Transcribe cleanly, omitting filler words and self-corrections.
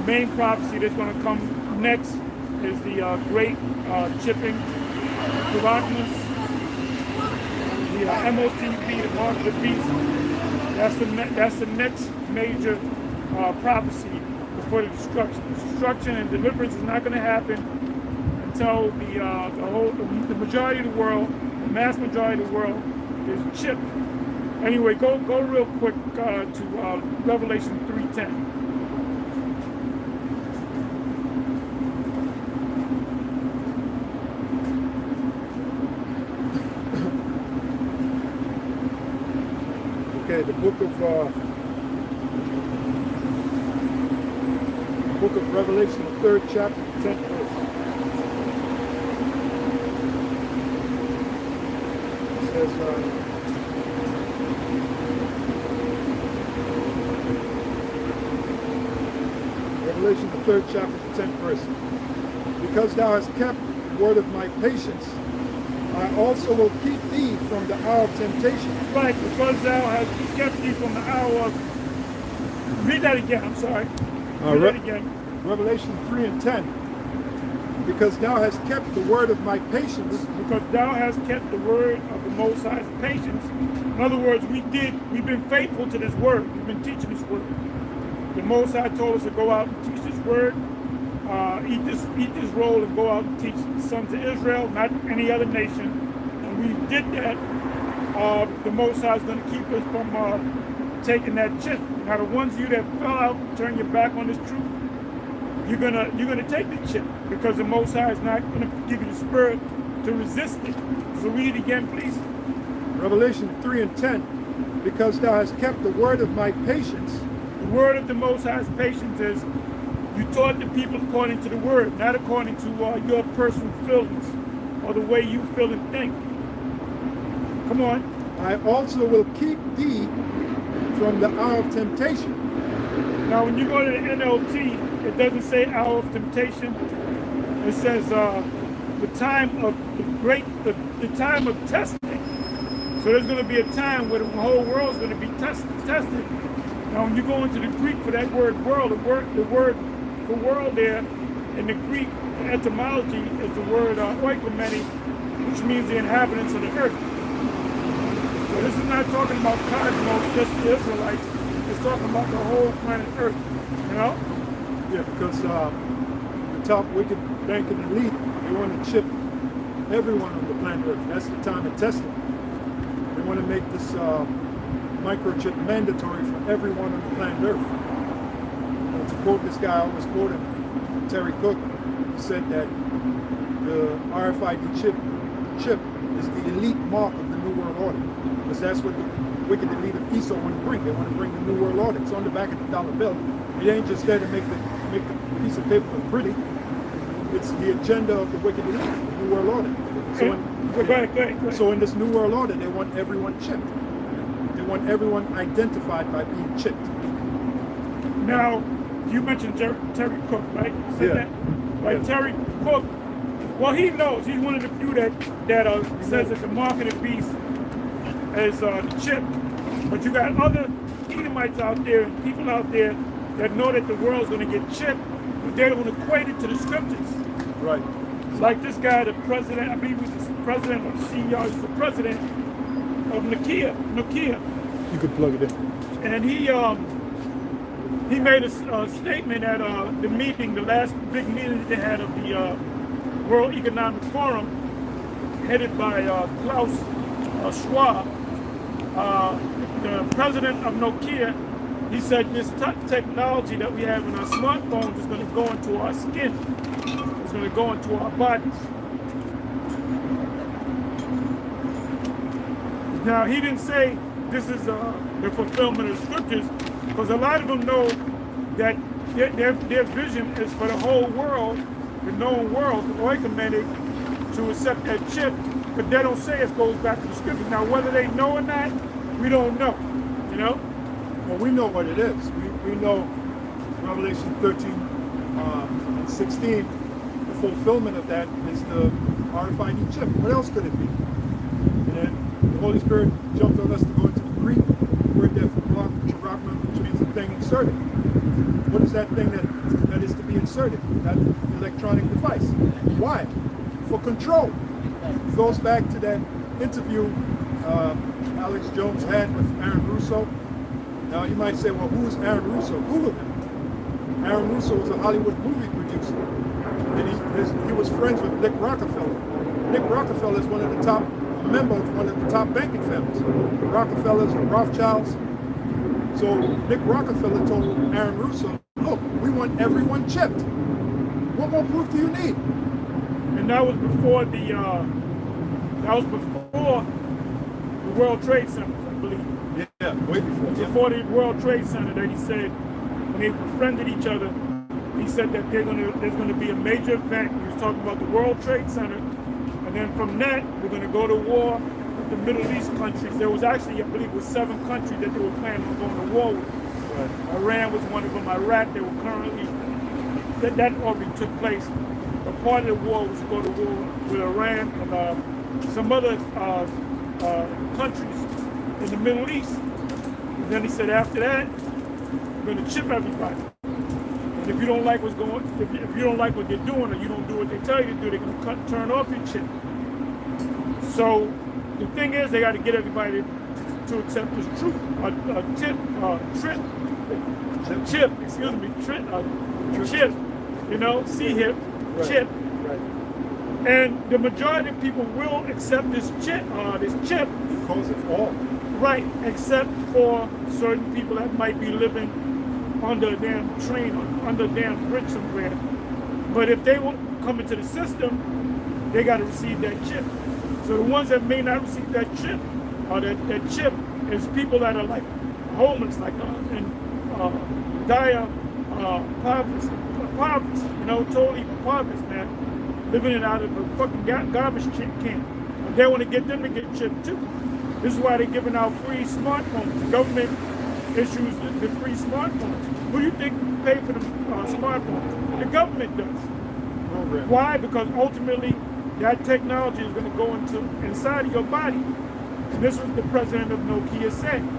main prophecy that's going to come next is the great chipping Provocnus, the MOTB, the mark of the beast. That's the next major prophecy before the destruction. Destruction and deliverance is not going to happen until the majority of the world, the mass majority of the world, is chipped. Anyway, go real quick to Revelation 3:10. Okay, the book of Revelation, the 3rd chapter, 10th verse. It says, Revelation, the 3rd chapter, the 10th verse. Because thou hast kept the word of my patience, I also will keep thee from the hour of temptation. Right, because thou hast kept thee from the hour of... Read that again, I'm sorry. Read that again. Revelation 3:10. Because thou hast kept the word of my patience. Because thou hast kept the word of the Most High's patience. In other words, we've been faithful to this word. We've been teaching this word. The Most High told us to go out and teach this word. Eat this roll and go out and teach the sons of Israel, not any other nation. And we did that. The Most High is going to keep us from taking that chip. Now, the ones of you that fell out, turn your back on this truth, you're gonna take the chip, because the Most High is not going to give you the spirit to resist it. So read it again, please. Revelation 3:10. Because thou hast kept the word of my patience. The word of the Most High's patience is you taught the people according to the word, not according to your personal feelings or the way you feel and think. Come on. I also will keep thee from the hour of temptation. Now, when you go to the NLT, it doesn't say hour of temptation. It says the time of the time of testing. So there's going to be a time where the whole world is going to be tested. Now, when you go into the Greek for that word world, the word for world there in the Greek etymology is the word oikomene, which means the inhabitants of the earth. So this is not talking about cosmos, just the Israelites. It's talking about the whole planet Earth, you know? Yeah, because the top wicked banking elite, they want to chip everyone on the planet Earth. That's the time of testing. They want to make this microchip mandatory for everyone on the planet Earth. And to quote this guy, I always quote him, Terry Cook, he said that the RFID chip is the elite mark of the New World Order, because that's what the wicked elite of Esau want to bring. They want to bring the New World Order. It's on the back of the dollar bill. It ain't just there to make the piece of paper look pretty. It's the agenda of the wicked elite, the New World Order. So in this New World Order, they want everyone chipped. They want everyone identified by being chipped. Now, you mentioned Terry Cook, right? Yeah. Right, yeah. Terry Cook, well, he knows. He's one of the few that says that the mark of the beast is the chip. But you got other Edomites out there, people out there that know that the world's going to get chipped, but they don't equate it to the scriptures. Right. Like this guy, the president, I believe he was the president or CEO, he's the president of Nokia. You could plug it in. And he made a statement at the meeting, the last big meeting that they had of the World Economic Forum, headed by Klaus Schwab. The president of Nokia, he said this technology that we have in our smartphones is going to go into our skin. It's going to go into our bodies. Now, he didn't say this is the fulfillment of scriptures, because a lot of them know that their vision is for the whole world, the known world, the oikometic, to accept that chip, but they don't say it goes back to the scriptures. Now, whether they know or not, we don't know, you know? Well, we know what it is. We know Revelation 13 and 16, the fulfillment of that is the RFID chip. What else could it be? And then the Holy Spirit jumped on us to go into the Greek word there from charagma, which means a thing inserted. What is that thing that is to be inserted? That electronic device. Why? For control. It goes back to that interview Alex Jones had with Aaron Russo. Now you might say, well, who is Aaron Russo? Google him. Aaron Russo was a Hollywood movie producer, and he was friends with Nick Rockefeller. Nick Rockefeller is a member of one of the top banking families, the Rockefellers, the Rothschilds. So Nick Rockefeller told Aaron Russo, look, we want everyone chipped. What more proof do you need? And that was before the World Trade Center, I believe. Yeah, way before. Before the World Trade Center, that he said when they befriended each other, he said that there's going to be a major event. He was talking about the World Trade Center, and then from that we're going to go to war with the Middle East countries. There was actually, I believe, it was 7 countries that they were planning on going to war with. Right. Iran was one of them. Iraq, they were currently that already took place. But part of the war was to go to war with Iran and some other countries in the Middle East. And then he said after that, we're going to chip everybody. And if you don't like what's going, if you don't like what they're doing, or you don't do what they tell you to do, they're going to turn off your chip. So the thing is, they got to get everybody to accept this truth. Chip. You know, C-hip, right. Chip. Right. And the majority of people will accept this chip. Because of all. Right, except for certain people that might be living under a damn train or under a damn bridge somewhere. But if they want to come into the system, they got to receive that chip. So the ones that may not receive that chip, or that chip is people that are like homeless, like in dire poverty, you know, totally impoverished, man, living it out of a fucking garbage can. And they want to get them to get chipped too. This is why they're giving out free smartphones. The government issues the free smartphones. Who do you think pay for the smartphones? The government does. Why? Because ultimately that technology is going to go inside of your body. And this was the president of Nokia said.